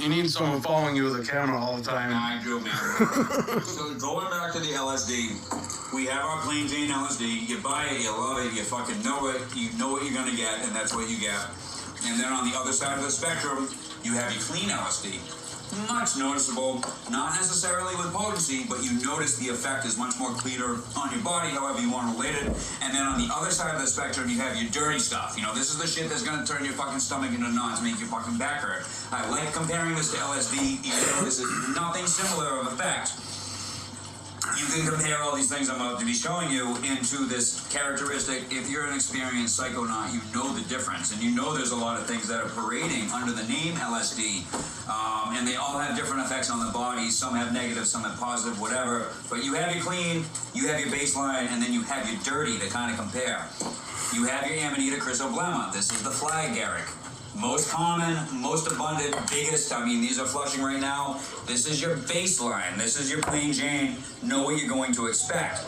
You need someone following you with a camera all the time. I do, man. So going back to the LSD, we have our plain Jane LSD. You buy it, you love it, you fucking know it. You know what you're gonna get, and that's what you get. And then on the other side of the spectrum, you have your clean LSD. Much noticeable, not necessarily with potency, but you notice the effect is much more cleaner on your body, however you want to relate it. And then on the other side of the spectrum, you have your dirty stuff. You know, this is the shit that's gonna turn your fucking stomach into knots, make your fucking back hurt. I like comparing this to LSD, even though this is nothing similar of effect. You can compare all these things I'm about to be showing you into this characteristic. If you're an experienced psychonaut, you know the difference. And you know there's a lot of things that are parading under the name LSD. And they all have different effects on the body. Some have negative, some have positive, whatever. But you have your clean, you have your baseline, and then you have your dirty to kind of compare. You have your Amanita chrysoblema. This is the flag Garrick. Most common, most abundant, biggest. I mean, these are flushing right now. This is your baseline. This is your plain Jane. Know what you're going to expect.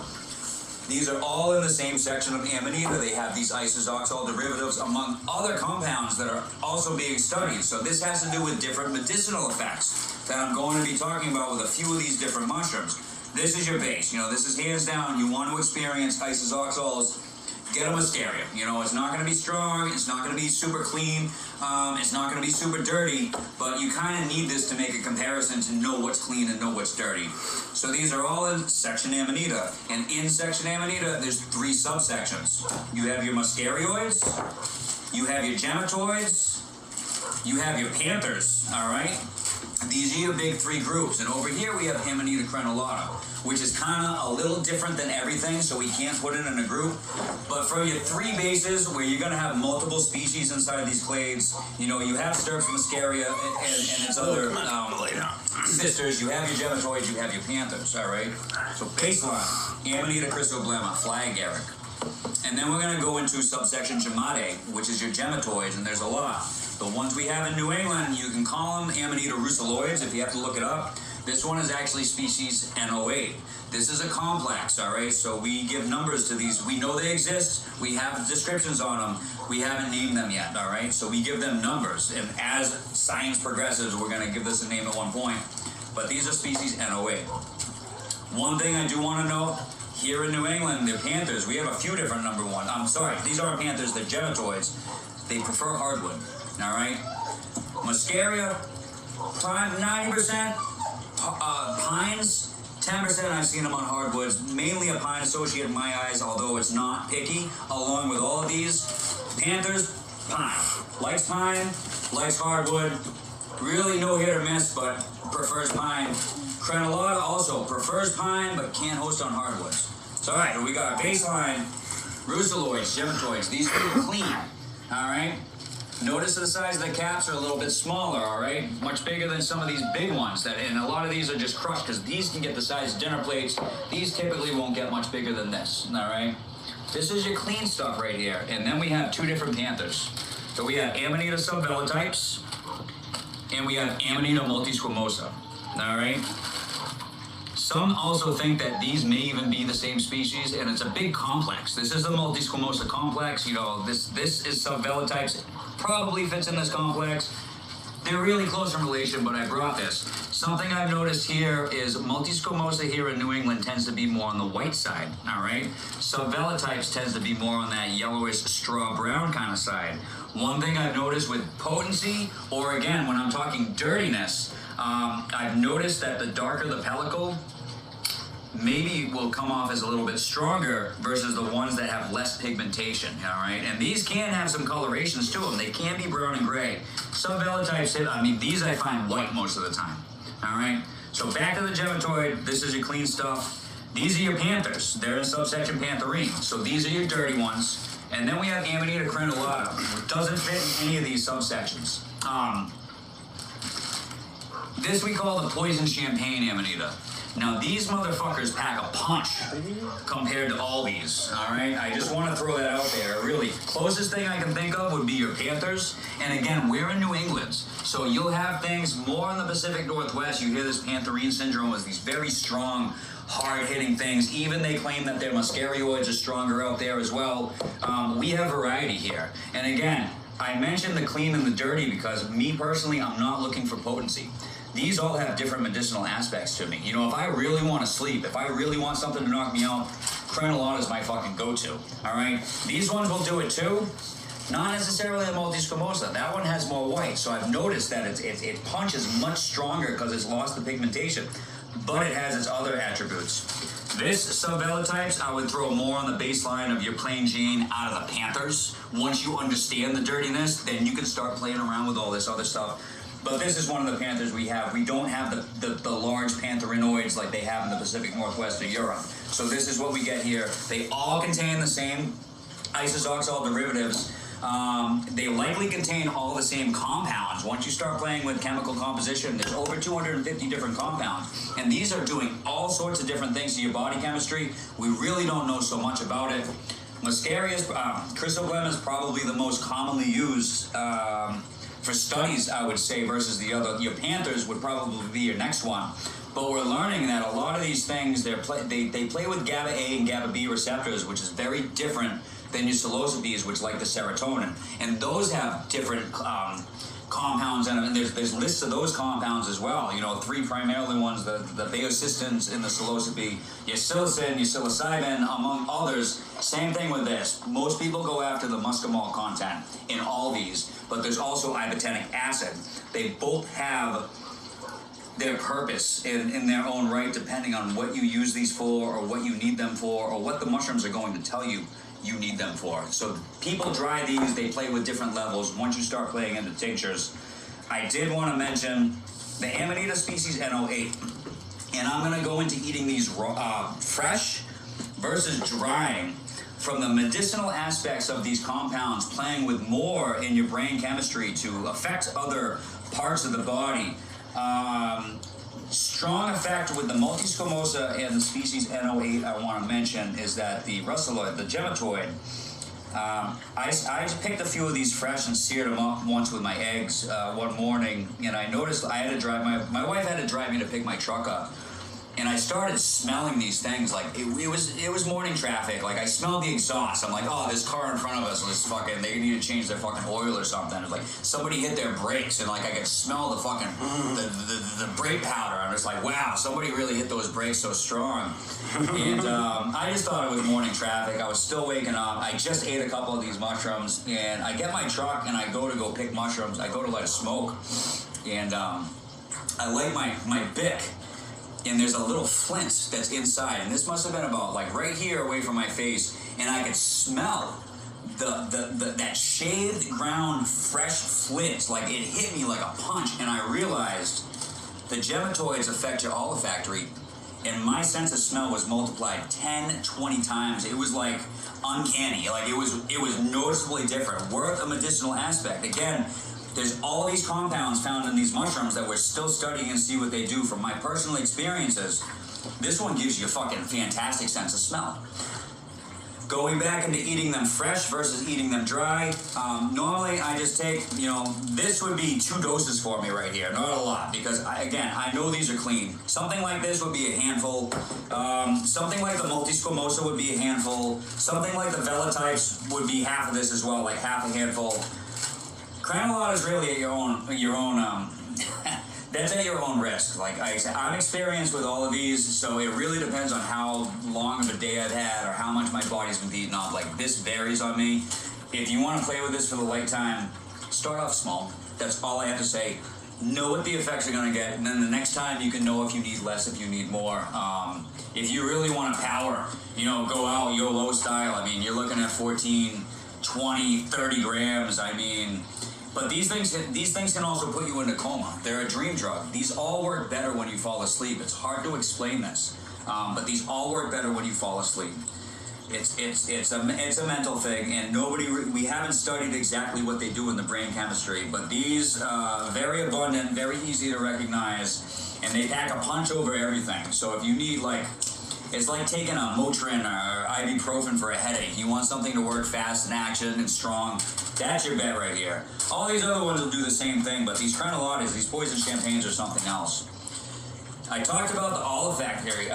These are all in the same section of Amanita. They have these isoxozal derivatives among other compounds that are also being studied. So this has to do with different medicinal effects that I'm going to be talking about with a few of these different mushrooms. This is your base. You know, this is hands down. You want to experience isoxozals. Get a Muscaria. You know, it's not going to be strong. It's not going to be super clean. It's not going to be super dirty. But you kind of need this to make a comparison to know what's clean and know what's dirty. So these are all in Section Amanita. And in Section Amanita, there's 3 subsections. You have your Muscarioids. You have your Gematoids. You have your Panthers. All right? These are your big 3 groups. And over here, we have Amanita crenulata, which is kind of a little different than everything, so we can't put it in a group. But for your 3 bases, where you're going to have multiple species inside these clades, you know, you have Stirps muscaria and its other sisters. You have your Gematoids, you have your Panthers, all right? So baseline, Amanita chrysoblema, flag Garrick. And then we're going to go into subsection Gemate, which is your Gematoids, and there's a lot. The ones we have in New England, you can call them Amanita russelloids if you have to look it up. This one is actually species N08. This is a complex, all right? So we give numbers to these. We know they exist. We have descriptions on them. We haven't named them yet, all right? So we give them numbers. And as science progresses, we're going to give this a name at one point. But these are species N08. One thing I do want to note, here in New England, the Panthers, we have a few different number one. I'm sorry, these aren't Panthers, they're Gematoids. They prefer hardwood, all right? Muscaria, 90%. Pines, 10% I've seen them on hardwoods, mainly a pine associate in my eyes, although it's not picky, along with all of these. Panthers, pine. Likes pine, likes hardwood, really no hit or miss, but prefers pine. Crenulata also prefers pine, but can't host on hardwoods. So all right, we got baseline, russelloids, Gematoids, these are clean, all right? Notice the size of the caps are a little bit smaller, all right? Much bigger than some of these big ones, and a lot of these are just crushed because these can get the size of dinner plates. These typically won't get much bigger than this, all right? This is your clean stuff right here, and then we have 2 different Panthers. So we have Amanita subvelatypes, and we have Amanita multisquamosa, all right? Some also think that these may even be the same species, and it's a big complex. This is the multisquamosa complex. You know, this is subvelatypes. Probably fits in this complex. They're really close in relation, but I brought this. Something I've noticed here is multisquamosa here in New England tends to be more on the white side, all right? Subvelatypes tends to be more on that yellowish straw brown kind of side. One thing I've noticed with potency, or again, when I'm talking dirtiness, I've noticed that the darker the pellicle, maybe will come off as a little bit stronger versus the ones that have less pigmentation, all right? And these can have some colorations to them. They can be brown and gray. Subvelatypes, I mean, these I find white most of the time, all right? So back to the Gematoid, this is your clean stuff. These are your Panthers. They're in subsection Pantherine. So these are your dirty ones. And then we have Amanita crenulata, which doesn't fit in any of these subsections. This we call the poison champagne Amanita. Now these motherfuckers pack a punch compared to all these, all right? I just want to throw that out there. Really, closest thing I can think of would be your Panthers. And again, we're in New England, so you'll have things more in the Pacific Northwest. You hear this Pantherine syndrome as these very strong, hard-hitting things. Even they claim that their muscarioids are stronger out there as well. We have variety here. And again, I mentioned the clean and the dirty because me personally, I'm not looking for potency. These all have different medicinal aspects to me. You know, if I really want to sleep, if I really want something to knock me out, Crenolot is my fucking go-to, all right? These ones will do it too. Not necessarily the multisquamosa. That one has more white, so I've noticed that it punches much stronger because it's lost the pigmentation, but it has its other attributes. This subvelatypes, I would throw more on the baseline of your plain Jane out of the Panthers. Once you understand the dirtiness, then you can start playing around with all this other stuff. But this is one of the Panthers we have. We don't have the large pantherinoids like they have in the Pacific Northwest of Europe. So this is what we get here. They all contain the same isoxozal derivatives. They likely contain all the same compounds. Once you start playing with chemical composition, there's over 250 different compounds. And these are doing all sorts of different things to your body chemistry. We really don't know so much about it. Muscarius, chrysoblem is probably the most commonly used for studies, I would say, versus the other. Your Panthers would probably be your next one. But we're learning that a lot of these things, they play with GABA A and GABA B receptors, which is very different than your psilocybes, which like the serotonin. And those have different compounds in them, and there's lists of those compounds as well. You know, 3 primarily ones, the baeocystins in the psilocybe, your psilocin, your psilocybin, among others. Same thing with this. Most people go after the muscimol content in all these, but there's also ibotenic acid. They both have their purpose in their own right, depending on what you use these for, or what you need them for, or what the mushrooms are going to tell you need them for. So people dry these, they play with different levels. Once you start playing into tinctures, I did want to mention the Amanita species N08, and I'm going to go into eating these raw, fresh versus drying. From the medicinal aspects of these compounds, playing with more in your brain chemistry to affect other parts of the body. Strong effect with the multisquamosa and the species N08 I want to mention is that the russeloid, the gematoid, I picked a few of these fresh and seared them up once with my eggs one morning, and I noticed I had to drive, my wife had to drive me to pick my truck up. And I started smelling these things like it was morning traffic. Like I smelled the exhaust. I'm like, oh, this car in front of us was fucking. They need to change their fucking oil or something. It's like somebody hit their brakes, and like I could smell the fucking the brake powder. I'm just like, wow, somebody really hit those brakes so strong. And I just thought it was morning traffic. I was still waking up. I just ate a couple of these mushrooms, and I get my truck and I go pick mushrooms. I go to light a smoke, and I light my Bic. And there's a little flint that's inside, and this must have been about like right here away from my face, and I could smell that shaved ground fresh flint. Like it hit me like a punch, and I realized the gematoids affect your olfactory, and my sense of smell was multiplied 10, 20 times. It was like uncanny. Like it was noticeably different. Worth a medicinal aspect. Again, there's all these compounds found in these mushrooms that we're still studying and see what they do. From my personal experiences, this one gives you a fucking fantastic sense of smell. Going back into eating them fresh versus eating them dry, normally I just take, this would be 2 doses for me right here, not a lot, because I know these are clean. Something like this would be a handful. Something like the multisquamosa would be a handful. Something like the velatypes would be half of this as well, like half a handful. Crenolot is really at your own that's at your own risk. Like I said, I'm experienced with all of these, so it really depends on how long of a day I've had or how much my body's been beaten up. Like this varies on me. If you want to play with this for the light time, start off small. That's all I have to say. Know what the effects are going to get, and then the next time you can know if you need less, if you need more. If you really want to power, go out YOLO style. I mean, you're looking at 14, 20, 30 grams. I mean, but these things can also put you into coma. They're a dream drug. These all work better when you fall asleep. It's hard to explain this, but these all work better when you fall asleep. It's a mental thing, and we haven't studied exactly what they do in the brain chemistry, but these very abundant, very easy to recognize, and they pack a punch over everything. So if you need it's like taking a Motrin or ibuprofen for a headache. You want something to work fast and action and strong. That's your bet right here. All these other ones will do the same thing, but these Crenolots, these poison champagnes, are something else. I talked about the olfactory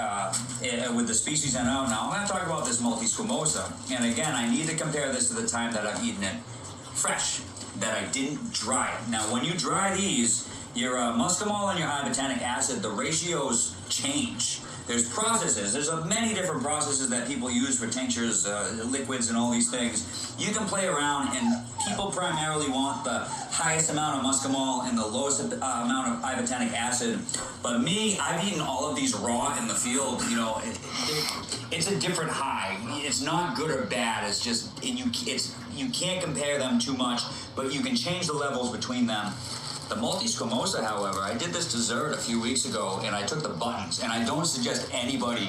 with the species NO. Now I'm going to talk about this multisquamosa. And again, I need to compare this to the time that I've eaten it fresh. that I didn't dry it. Now, when you dry these, your muscimol and your ibotenic acid, the ratios change. There's processes. There's many different processes that people use for tinctures, liquids, and all these things. You can play around, and people primarily want the highest amount of muscimol and the lowest amount of ibotenic acid. But me, I've eaten all of these raw in the field. You know, it's a different high. It's not good or bad. It's just you can't compare them too much, but you can change the levels between them. The multi-squamosa, however, I did this dessert a few weeks ago, and I took the buttons, and I don't suggest anybody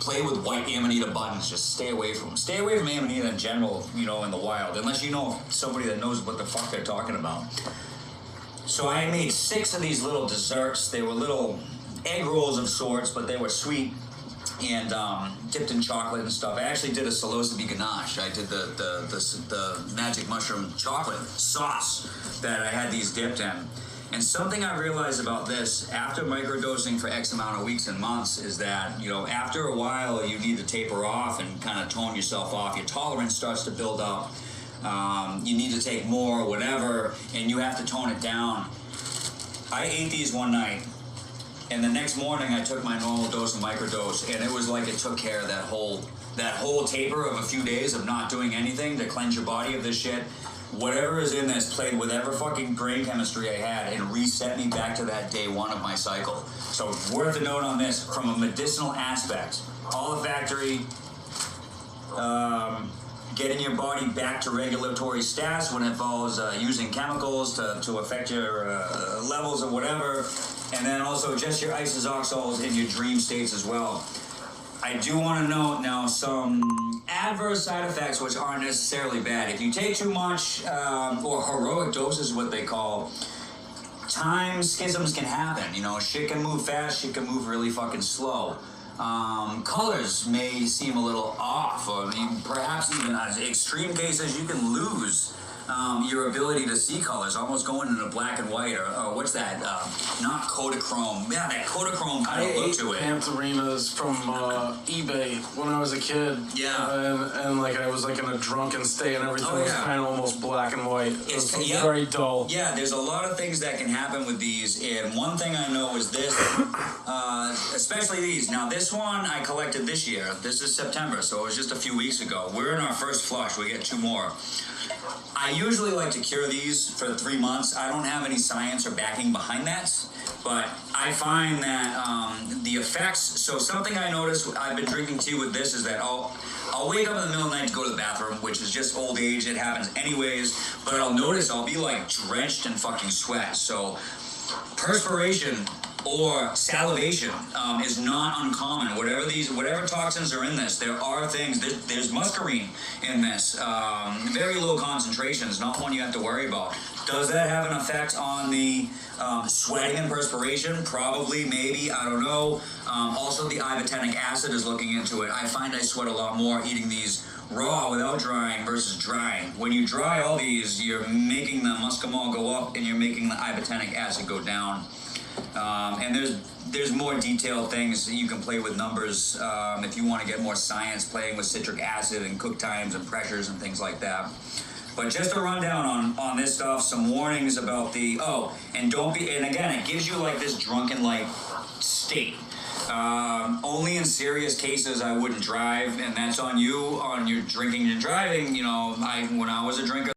play with white Amanita buttons. Just stay away from them. Stay away from Amanita in general, you know, in the wild, unless you know somebody that knows what the fuck they're talking about. So I made 6 of these little desserts. They were little egg rolls of sorts, but they were sweet and dipped in chocolate and stuff. I actually did a psilocybe ganache. I did the magic mushroom chocolate sauce that I had these dipped in. And something I realized about this after microdosing for X amount of weeks and months is that, you know, after a while you need to taper off and kind of tone yourself off. Your tolerance starts to build up. You need to take more, whatever, and you have to tone it down. I ate these one night. And the next morning, I took my normal dose of microdose, and it was like it took care of that whole taper of a few days of not doing anything to cleanse your body of this shit. Whatever is in this played whatever fucking brain chemistry I had and reset me back to that day 1 of my cycle. So worth a note on this from a medicinal aspect. Olfactory, getting your body back to regulatory stats when it involves using chemicals to affect your levels of whatever. And then also just your isoxozals in your dream states as well. I do want to note now some adverse side effects which aren't necessarily bad. If you take too much, or heroic doses, what they call, time schisms can happen. You know, shit can move fast, shit can move really fucking slow. Colors may seem a little off, or perhaps even in extreme cases you can lose your ability to see colors, almost going into black and white, or what's that? Not Kodachrome. Yeah, that Kodachrome kind of look to it. I ate Pantherinas from eBay when I was a kid. Yeah. And like I was like in a drunken state, and everything was kind of almost black and white. It was very dull. Yeah, there's a lot of things that can happen with these, and one thing I know is this, especially these. Now this one I collected this year. This is September, so it was just a few weeks ago. We're in our first flush. We get 2 more. I usually like to cure these for 3 months. I don't have any science or backing behind that, but I find that the effects, so something I noticed, I've been drinking tea with this, is that I'll wake up in the middle of the night to go to the bathroom, which is just old age, it happens anyways, but I'll notice I'll be like drenched in fucking sweat. So perspiration or salivation is not uncommon. Whatever toxins are in this, there are things. There's muscarine in this. Very low concentrations, not one you have to worry about. Does that have an effect on the sweating and perspiration? Probably, maybe, I don't know. Also, the ibotenic acid is looking into it. I find I sweat a lot more eating these raw without drying versus drying. When you dry all these, you're making the muscimol go up and you're making the ibotenic acid go down. And there's more detailed things that you can play with numbers if you want to get more science, playing with citric acid and cook times and pressures and things like that. But just a rundown on this stuff, some warnings about the, and again, it gives you like this drunken-like state. Only in serious cases I wouldn't drive, and that's on you, on your drinking and driving. You know, when I was a drinker,